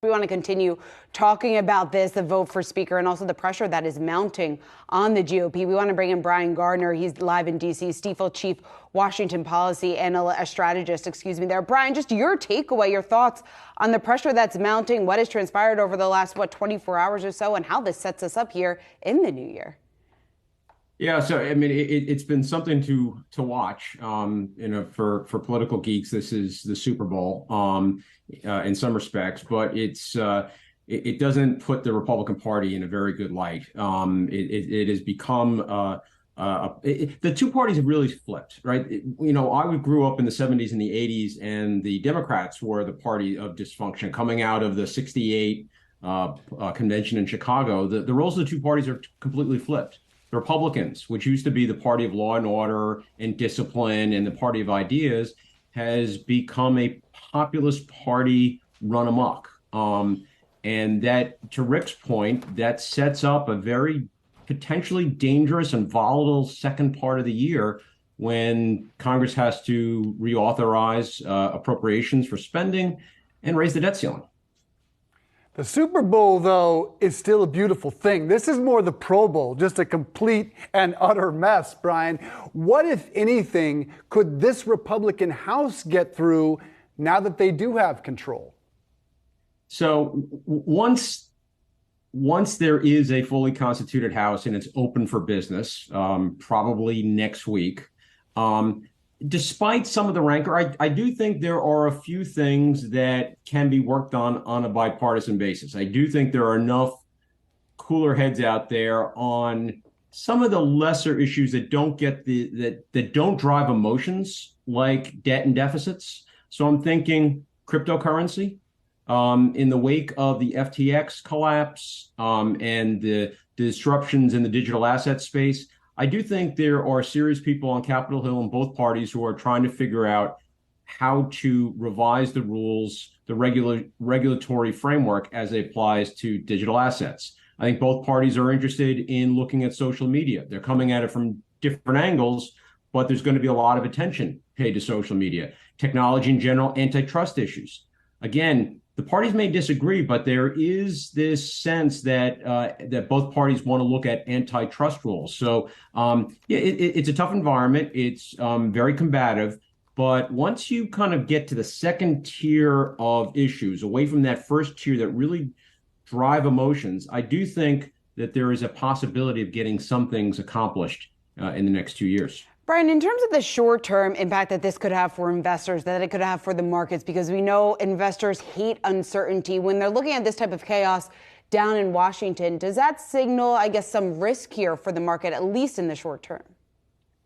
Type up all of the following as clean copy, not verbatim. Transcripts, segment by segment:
We want to continue talking about this, the vote for speaker, and also the pressure that is mounting on the GOP. We want to bring in Brian Gardner. He's live in D.C., Stifel chief Washington policy strategist, there. Brian, just your takeaway, your thoughts on the pressure that's mounting, what has transpired over the last, 24 hours or so, and how this sets us up here in the new year. Yeah, so I mean, it's been something to watch. For political geeks, this is the Super Bowl in some respects, but it doesn't put the Republican Party in a very good light. It has become the two parties have really flipped, right? I grew up in the 70s and the 80s, and the Democrats were the party of dysfunction coming out of the '68 convention in Chicago. The roles of the two parties are completely flipped. The Republicans, which used to be the party of law and order and discipline and the party of ideas, has become a populist party run amok. And that, to Rick's point, that sets up a very potentially dangerous and volatile second part of the year when Congress has to reauthorize appropriations for spending and raise the debt ceiling. The Super Bowl, though, is still a beautiful thing. This is more the Pro Bowl, just a complete and utter mess, Brian. What, if anything, could this Republican House get through now that they do have control? So once there is a fully constituted House and it's open for business, probably next week, despite some of the rancor, I do think there are a few things that can be worked on a bipartisan basis. I do think there are enough cooler heads out there on some of the lesser issues that don't get that don't drive emotions, like debt and deficits. So I'm thinking cryptocurrency. In the wake of the FTX collapse and the disruptions in the digital asset space, I do think there are serious people on Capitol Hill in both parties who are trying to figure out how to revise the rules, the regulatory framework as it applies to digital assets. I think both parties are interested in looking at social media. They're coming at it from different angles, but there's going to be a lot of attention paid to social media, technology in general, antitrust issues. Again, the parties may disagree, but there is this sense that that both parties want to look at antitrust rules. So it's a tough environment. It's very combative. But once you kind of get to the second tier of issues, away from that first tier that really drive emotions, I do think that there is a possibility of getting some things accomplished in the next 2 years. Brian, in terms of the short-term impact that this could have for investors, that it could have for the markets, because we know investors hate uncertainty. When they're looking at this type of chaos down in Washington, does that signal, I guess, some risk here for the market, at least in the short term?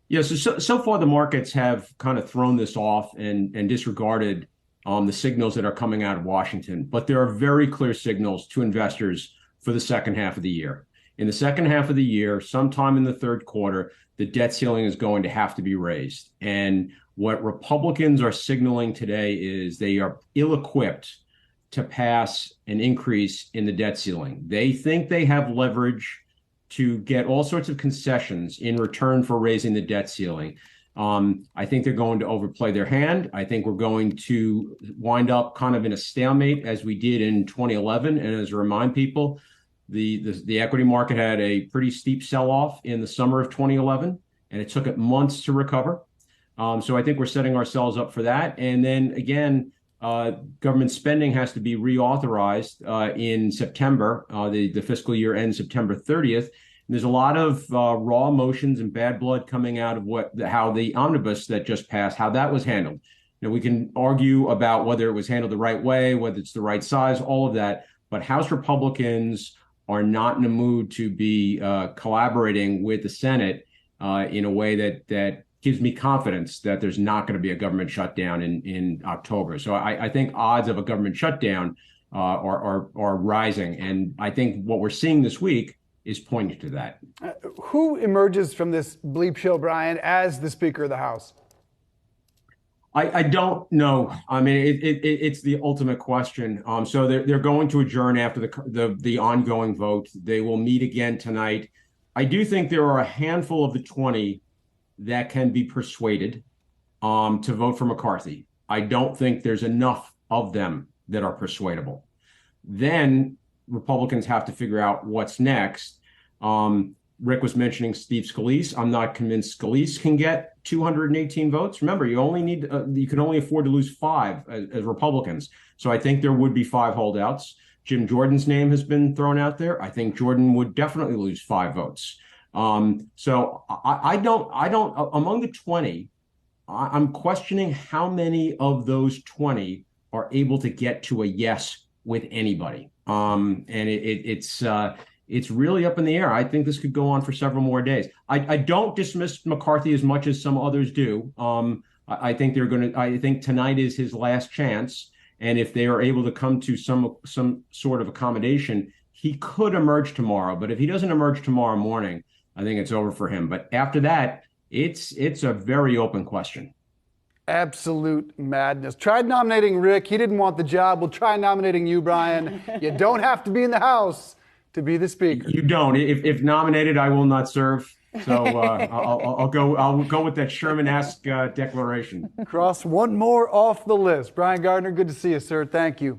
Yeah, so far the markets have kind of thrown this off and disregarded the signals that are coming out of Washington. But there are very clear signals to investors for the second half of the year. In the second half of the year, sometime in the third quarter, the debt ceiling is going to have to be raised. And what Republicans are signaling today is they are ill-equipped to pass an increase in the debt ceiling. They think they have leverage to get all sorts of concessions in return for raising the debt ceiling. I think they're going to overplay their hand. I think we're going to wind up kind of in a stalemate as we did in 2011. And as a remind people, the equity market had a pretty steep sell-off in the summer of 2011, and it took it months to recover. So I think we're setting ourselves up for that. And then again, government spending has to be reauthorized in September. The fiscal year ends September 30th. And there's a lot of raw emotions and bad blood coming out of how the omnibus that just passed, how that was handled. We can argue about whether it was handled the right way, whether it's the right size, all of that. But House Republicans are not in a mood to be collaborating with the Senate in a way that gives me confidence that there's not going to be a government shutdown in October. So I think odds of a government shutdown are rising. And I think what we're seeing this week is pointing to that. Who emerges from this bleep show, Brian, as the Speaker of the House? I don't know. I mean, it's the ultimate question. So they're going to adjourn after the ongoing vote. They will meet again tonight. I do think there are a handful of the 20 that can be persuaded to vote for McCarthy. I don't think there's enough of them that are persuadable. Then Republicans have to figure out what's next. Rick was mentioning Steve Scalise. I'm not convinced Scalise can get 218 votes. Remember, you can only afford to lose 5 as Republicans. So I think there would be 5 holdouts. Jim Jordan's name has been thrown out there. I think Jordan would definitely lose 5 votes. So I don't among the 20, I'm questioning how many of those 20 are able to get to a yes with anybody. And it's really up in the air. I think this could go on for several more days. I don't dismiss McCarthy as much as some others do. I think I think tonight is his last chance. And if they are able to come to some sort of accommodation, he could emerge tomorrow. But if he doesn't emerge tomorrow morning, I think it's over for him. But after that, it's a very open question. Absolute madness. Tried nominating Rick. He didn't want the job. We'll try nominating you, Brian. You don't have to be in the House to be the Speaker. You don't. If nominated, I will not serve. So I'll go with that Sherman-esque declaration. Cross one more off the list. Brian Gardner, good to see you, sir. Thank you.